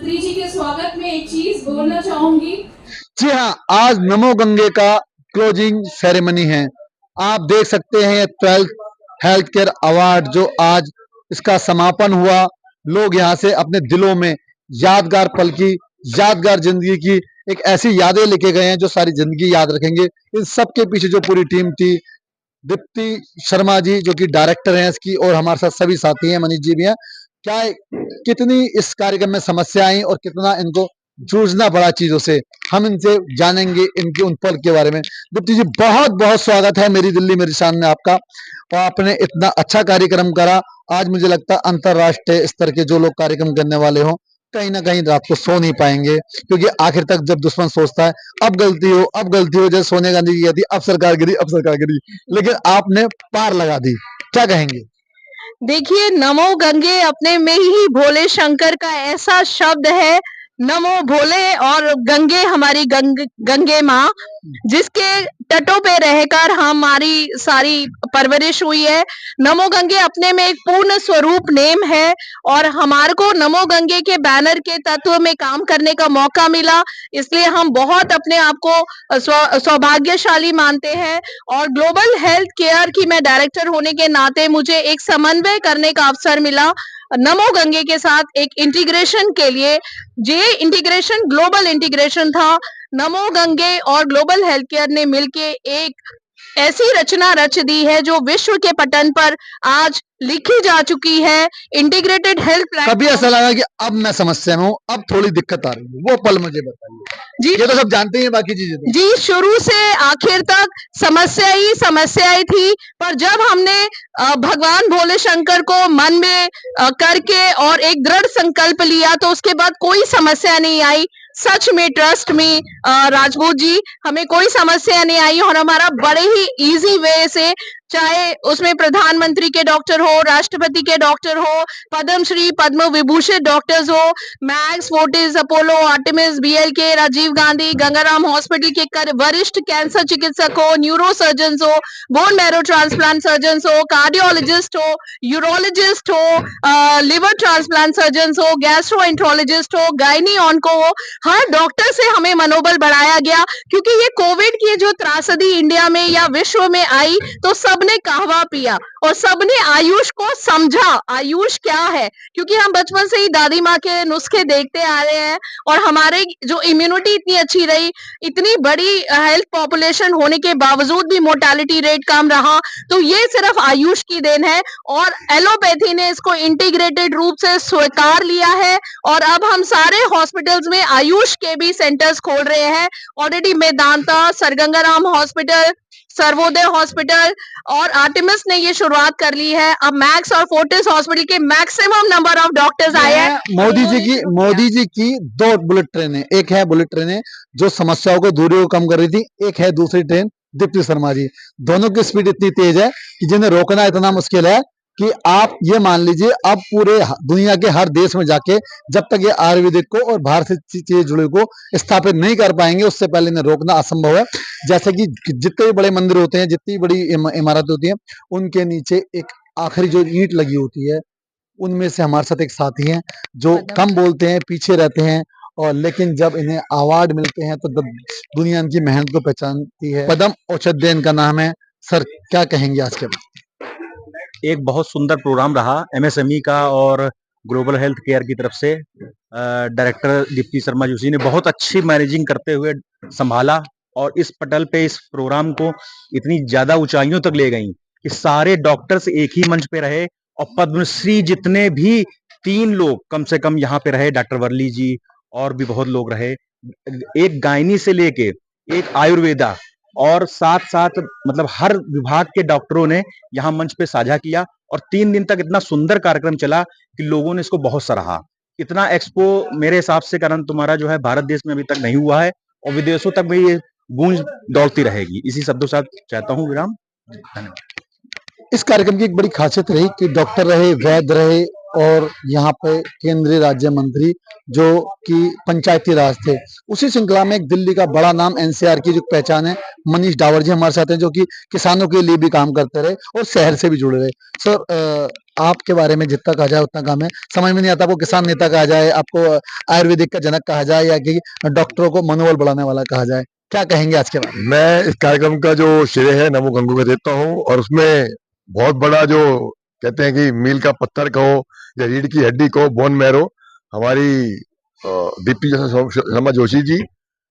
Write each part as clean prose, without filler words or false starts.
मंत्री जी के स्वागत में एक चीज बोलना चाहूंगी। जी हाँ, आज नमो गंगे का क्लोजिंग सेरेमनी है। आप देख सकते हैं 12th हेल्थ केयर अवार्ड जो आज इसका समापन हुआ। लोग यहाँ से अपने दिलों में यादगार पल की, यादगार जिंदगी की एक ऐसी यादें लेके गए हैं जो सारी जिंदगी याद रखेंगे। इन सब के पीछे जो पूरी टीम थी, दीप्ति शर्मा जी जो कि डायरेक्टर हैं इसकी, और हमारे साथ सभी साथी हैं, मनीष जी भी हैं। क्या कितनी इस कार्यक्रम में समस्या आई और कितना इनको जूझना पड़ा चीजों से, हम इनसे जानेंगे इनके उन पल के बारे में। दीप्ति जी, बहुत बहुत स्वागत है मेरी दिल्ली मेरी शान में आपका। और आपने इतना अच्छा कार्यक्रम करा। आज मुझे लगता है अंतरराष्ट्रीय स्तर के जो लोग कार्यक्रम करने वाले हों, कहीं ना कहीं रात को सो नहीं पाएंगे, क्योंकि आखिर तक जब दुश्मन सोचता है अब गलती हो अब गलती हो, जैसे सोने गांधी की कहती अब सरकार गिरी अब सरकार गिरी, लेकिन आपने पार लगा दी। क्या कहेंगे? देखिए, नमो गंगे अपने में ही भोले शंकर का ऐसा शब्द है। नमो भोले और गंगे हमारी गंगे माँ, जिसके तटों पे रहकर हमारी सारी परवरिश हुई है। नमो गंगे अपने में एक पूर्ण स्वरूप नेम है और हमारे को नमो गंगे के बैनर के तत्व में काम करने का मौका मिला, इसलिए हम बहुत अपने आप को सौभाग्यशाली मानते हैं। और ग्लोबल हेल्थ केयर की मैं डायरेक्टर होने के नाते मुझे एक समन्वय करने का अवसर मिला नमो गंगे के साथ एक इंटीग्रेशन के लिए। ये इंटीग्रेशन ग्लोबल इंटीग्रेशन था। नमो गंगे और ग्लोबल हेल्थ केयर ने मिलके एक ऐसी रचना रच दी है जो विश्व के पटल पर आज लिखी जा चुकी है। Integrated health plan. कभी ऐसा लगा कि अब मैं समस्या में हूँ, अब थोड़ी दिक्कत आ रही है, वो पल मुझे बताइए। जी, ये तो सब जानते ही हैं, बाकी चीजें तो। जी, शुरू से आखिर तक समस्या ही थी, पर जब हमने भगवान भोले शंकर को मन में करके और एक दृढ़ संकल्प लिया तो उसके बाद कोई समस्या नहीं आई। सच में ट्रस्ट में राजपूत जी, हमें कोई समस्या नहीं आई और हमारा बड़े ही इजी वे से, चाहे उसमें प्रधानमंत्री के डॉक्टर हो, राष्ट्रपति के डॉक्टर हो, पद्मश्री पद्म विभूषित डॉक्टर्स हो, Max, Fortis, Apollo, Artemis, BLK, Rajiv Gandhi, Gangaram hospital के वरिष्ठ कैंसर चिकित्सक हो, न्यूरो सर्जन हो, बोन मैरो ट्रांसप्लांट सर्जन हो, कार्डियोलॉजिस्ट हो, यूरोलॉजिस्ट हो, लिवर ट्रांसप्लांट सर्जन हो, गैस्ट्रोएंट्रोलॉजिस्ट हो, गायनी ऑन्को हो, हर डॉक्टर से हमें मनोबल बढ़ाया गया। क्योंकि ये कोविड की जो त्रासदी इंडिया में या विश्व में आई तो सबने कहवा पिया और सबने आयुष को समझा। आयुष क्या है, क्योंकि हम बचपन से ही दादी माँ के नुस्खे देखते आ रहे हैं और हमारे जो इम्यूनिटी इतनी अच्छी रही, इतनी बड़ी हेल्थ पॉपुलेशन होने के बावजूद भी मोर्टेलिटी रेट कम रहा, तो ये सिर्फ आयुष की देन है। और एलोपैथी ने इसको इंटीग्रेटेड रूप से स्वीकार लिया है और अब हम सारे हॉस्पिटल्स में आयुष के भी सेंटर्स खोल रहे हैं। Already Medanta, sir Gangaram hospital, Sarvodaya hospital और आर्टेमिस ने ये शुरुआत कर ली है। अब मैक्स और फोर्टिस हॉस्पिटल के मैक्सिमम नंबर ऑफ डॉक्टर्स आए हैं। मोदी जी की दो बुलेट ट्रेनें, एक है बुलेट ट्रेनें जो समस्याओं को दूरियों को कम कर रही थी, एक है दूसरी ट्रेन दीप्ति शर्मा जी। दोनों की स्पीड इतनी तेज है कि जिन्हें रोकना इतना मुश्किल है कि आप ये मान लीजिए अब पूरे दुनिया के हर देश में जाके जब तक ये आयुर्वेदिक को और भारत से चीजें जुड़े को स्थापित नहीं कर पाएंगे, उससे पहले इन्हें रोकना असंभव है। जैसे कि जितने भी बड़े मंदिर होते हैं, जितनी बड़ी इमारतें होती हैं, उनके नीचे एक आखिरी जो ईंट लगी होती है, उनमें से हमारे साथ एक साथी हैं जो कम बोलते हैं, पीछे रहते हैं, और लेकिन जब इन्हें अवार्ड मिलते हैं तो दुनिया इनकी मेहनत को पहचानती है। पद्म औषधि इनका नाम है। सर, क्या कहेंगे आज के बाद? एक बहुत सुंदर प्रोग्राम रहा एमएसएमई का और ग्लोबल हेल्थ केयर की तरफ से। डायरेक्टर दीप्ति शर्मा जी ने बहुत अच्छी मैनेजिंग करते हुए संभाला और इस पटल पे इस प्रोग्राम को इतनी ज्यादा ऊंचाइयों तक ले गई कि सारे डॉक्टर्स एक ही मंच पे रहे और पद्मश्री जितने भी 3 लोग कम से कम यहाँ पे रहे, डॉक्टर वर्ली जी और भी बहुत लोग रहे, एक गायनी से लेके एक आयुर्वेदा और साथ साथ मतलब हर विभाग के डॉक्टरों ने यहाँ मंच पे साझा किया और 3 दिन तक इतना सुंदर कार्यक्रम चला कि लोगों ने इसको बहुत सराहा। इतना एक्सपो मेरे हिसाब से करण तुम्हारा जो है भारत देश में अभी तक नहीं हुआ है और विदेशों तक भी ये गूंज दौड़ती रहेगी। इसी शब्दों के साथ चाहता हूँ विराम। धन्यवाद। इस कार्यक्रम की एक बड़ी खासियत रही कि डॉक्टर रहे, वैद्य रहे, और यहाँ पे केंद्रीय राज्य मंत्री जो कि पंचायती राज थे। उसी श्रृंखला में एक दिल्ली का बड़ा नाम एनसीआर की जो पहचान है, मनीष डावर जी हमारे साथ हैं, जो कि किसानों के लिए भी काम करते रहे और शहर से भी जुड़े रहे। सर, आपके बारे में जितना कहा जाए उतना कम है। समझ में नहीं आता आपको किसान नेता कहा जाए, आपको आयुर्वेदिक का जनक कहा जाए, या कि डॉक्टरों को मनोबल बढ़ाने वाला कहा जाए। क्या कहेंगे आज के बारे में? मैं इस कार्यक्रम का जो श्रेय है नमो गंगू को देता हूँ, और उसमें बहुत बड़ा जो कहते हैं कि मील का पत्थर कहो या रीढ़ की हड्डी कहो, बोन मैरो, हमारी दीप्ति शर्मा जोशी जी,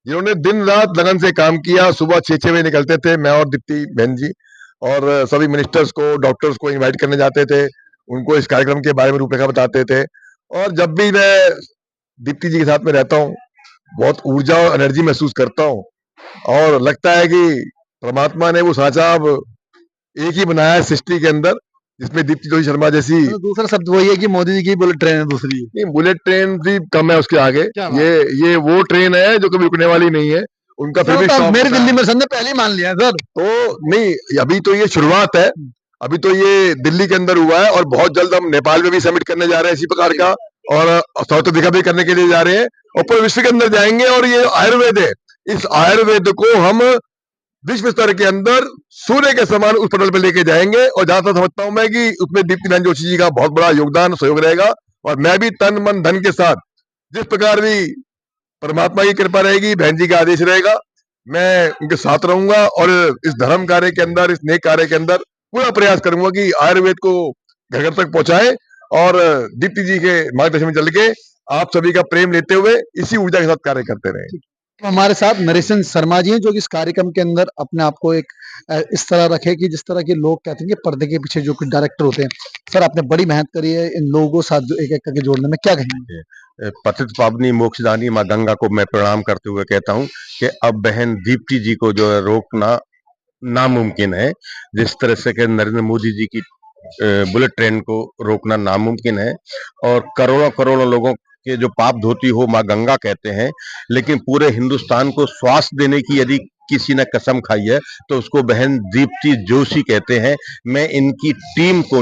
जिन्होंने दिन रात लगन से काम किया। सुबह 6 बजे निकलते थे, मैं और दीप्ति बहन जी, और सभी मिनिस्टर्स को, डॉक्टर्स को इनवाइट करने जाते थे, उनको इस कार्यक्रम के बारे में रूपरेखा बताते थे। और जब भी मैं दीप्ति जी के साथ में रहता हूँ, बहुत ऊर्जा और एनर्जी महसूस करता हूँ, और लगता है कि परमात्मा ने वो सांचा अब एक ही बनाया है सृष्टि के अंदर, जिसमें दीप्ति जोशी शर्मा जैसी। दूसरा शब्द वही है कि मोदी जी की बुलेट ट्रेन है दूसरी। नहीं, बुलेट ट्रेन भी कम है उसके आगे। ये वो ट्रेन है जो कभी रुकने वाली नहीं है। उनका फिर भी तो मेरी दिल्ली में सबने पहले ही मान लिया सर। तो नहीं, अभी तो ये शुरुआत है, अभी तो ये दिल्ली के अंदर हुआ है, और बहुत जल्द हम नेपाल में भी समिट करने जा रहे हैं इसी प्रकार का, और साउथ अफ्रीका भी करने के लिए जा रहे हैं, और पूरे विश्व के अंदर जाएंगे। और ये आयुर्वेद है, इस आयुर्वेद को हम विश्व स्तर के अंदर सूर्य के समान उस पटल पे लेके जाएंगे। और जहां तक समझता हूं मैं कि उसमें दीप्ति नारायण जोशी जी का बहुत बड़ा योगदान, सहयोग रहेगा, और मैं भी तन मन धन के साथ, जिस प्रकार भी परमात्मा की कृपा रहेगी, बहन जी का आदेश रहेगा, मैं उनके साथ रहूंगा, और इस धर्म कार्य के अंदर, इस नेक कार्य के अंदर पूरा प्रयास करूंगा कि आयुर्वेद को घर घर तक पहुंचाए, और दीप्ति जी के मार्गदर्शन में चल के आप सभी का प्रेम लेते हुए इसी ऊर्जा के साथ कार्य करते रहे। तो हमारे साथ नरेशन शर्मा जी हैं, जो कि इस कार्यक्रम के अंदर अपने आप को एक इस तरह रखे कि जिस तरह के लोग कहते हैं कि पर्दे के पीछे जो कुछ डायरेक्टर होते हैं। सर, आपने बड़ी मेहनत करी है इन लोगों को साथ एक एक करके जोड़ने में, क्या कहेंगे? पतित पावनी मोक्षदानी माँ गंगा को मैं प्रणाम करते हुए कहता हूँ कि अब बहन दीप्ति जी को जो है रोकना नामुमकिन है, जिस तरह से कि नरेंद्र मोदी जी की बुलेट ट्रेन को रोकना नामुमकिन है, और करोड़ों करोड़ों लोगों के जो पाप धोती हो माँ गंगा कहते हैं, लेकिन पूरे हिंदुस्तान को श्वास देने की यदि किसी ने कसम खाई है तो उसको बहन दीप्ति जोशी कहते हैं। मैं इनकी टीम को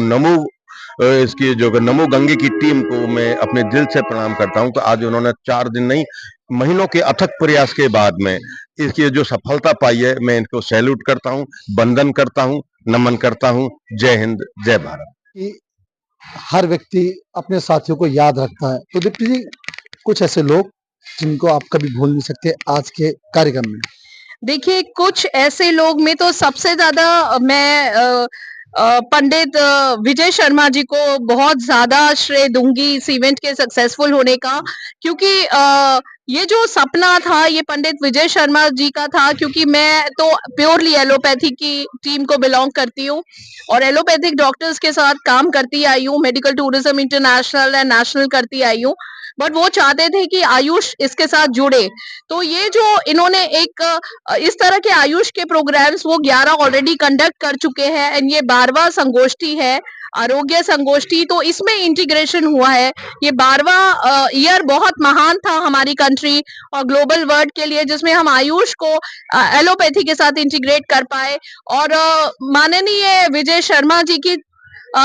इसकी जो नमो गंगे की टीम को मैं अपने दिल से प्रणाम करता हूं। तो आज उन्होंने 4 दिन नहीं, महीनों के अथक प्रयास के बाद में इसकी जो सफलता पाई है, मैं इनको सैल्यूट करता हूं, वंदन करता हूं, नमन करता हूं। जय हिंद, जय भारत। हर व्यक्ति अपने साथियों को याद रखता है, तो दीप्ति जी, कुछ ऐसे लोग जिनको आप कभी भूल नहीं सकते आज के कार्यक्रम में? देखिए, कुछ ऐसे लोग में तो सबसे ज्यादा मैं पंडित विजय शर्मा जी को बहुत ज्यादा श्रेय दूंगी इस इवेंट के सक्सेसफुल होने का, क्योंकि ये जो सपना था ये पंडित विजय शर्मा जी का था, क्योंकि मैं तो प्योरली एलोपैथी की टीम को बिलोंग करती हूँ और एलोपैथिक डॉक्टर्स के साथ काम करती आई हूँ, medical tourism international and national करती आई हूँ, बट वो चाहते थे कि आयुष इसके साथ जुड़े। तो ये जो इन्होंने एक इस तरह के आयुष के प्रोग्राम्स वो 11 ऑलरेडी कंडक्ट कर चुके हैं, एंड ये 12वां संगोष्ठी है, आरोग्य संगोष्ठी, तो इसमें इंटीग्रेशन हुआ है। ये 12वां ईयर बहुत महान था हमारी कंट्री और ग्लोबल वर्ल्ड के लिए, जिसमें हम आयुष को एलोपैथी के साथ इंटीग्रेट कर पाए। और माननीय विजय शर्मा जी की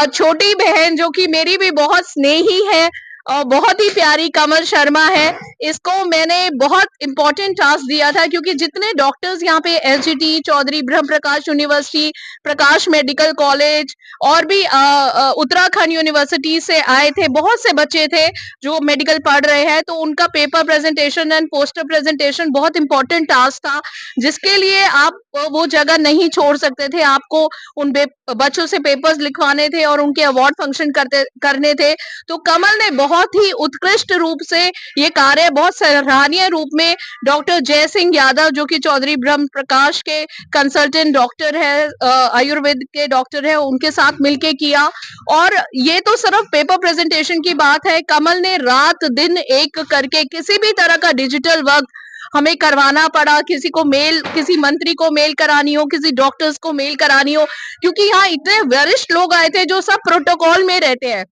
छोटी बहन, जो कि मेरी भी बहुत स्नेही है और बहुत ही प्यारी, कमल शर्मा है, इसको मैंने बहुत इंपॉर्टेंट टास्क दिया था, क्योंकि जितने डॉक्टर्स यहाँ पे एसजीटी, चौधरी ब्रह्म प्रकाश यूनिवर्सिटी, प्रकाश मेडिकल कॉलेज और भी उत्तराखंड यूनिवर्सिटी से आए थे, बहुत से बच्चे थे जो मेडिकल पढ़ रहे हैं, तो उनका paper presentation and poster presentation बहुत इंपॉर्टेंट टास्क था, जिसके लिए आप वो जगह नहीं छोड़ सकते थे, आपको उन बच्चों से पेपर्स लिखवाने थे और उनके अवार्ड फंक्शन करने थे। तो कमल ने बहुत ही उत्कृष्ट रूप से ये कार्य बहुत सराहनीय रूप में डॉक्टर जय सिंह यादव, जो कि चौधरी ब्रह्म प्रकाश के कंसल्टेंट डॉक्टर है, आयुर्वेद के डॉक्टर है, उनके साथ मिलके किया। और ये तो सिर्फ पेपर प्रेजेंटेशन की बात है, कमल ने रात दिन एक करके किसी भी तरह का डिजिटल वर्क हमें करवाना पड़ा, किसी को मेल, किसी मंत्री को मेल करानी हो, किसी डॉक्टर्स को मेल करानी हो, क्योंकि यहाँ इतने वरिष्ठ लोग आए थे जो सब प्रोटोकॉल में रहते हैं।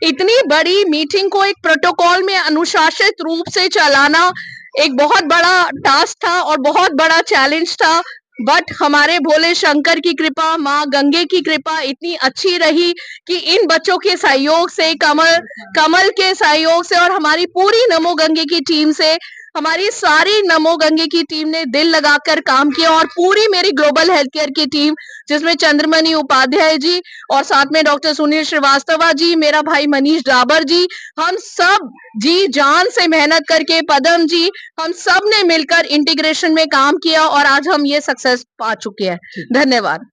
इतनी बड़ी मीटिंग को एक प्रोटोकॉल में अनुशासित रूप से चलाना एक बहुत बड़ा टास्क था और बहुत बड़ा चैलेंज था। बट हमारे भोले शंकर की कृपा, माँ गंगे की कृपा इतनी अच्छी रही कि इन बच्चों के सहयोग से, कमल के सहयोग से और हमारी पूरी नमो गंगे की टीम से, हमारी सारी नमो गंगे की टीम ने दिल लगाकर काम किया और पूरी मेरी ग्लोबल हेल्थ केयर की टीम, जिसमें चंद्रमणि उपाध्याय जी और साथ में डॉक्टर सुनील श्रीवास्तव जी, मेरा भाई मनीष डाबर जी, हम सब जी जान से मेहनत करके, पदम जी, हम सब ने मिलकर इंटीग्रेशन में काम किया और आज हम ये सक्सेस पा चुके हैं। धन्यवाद।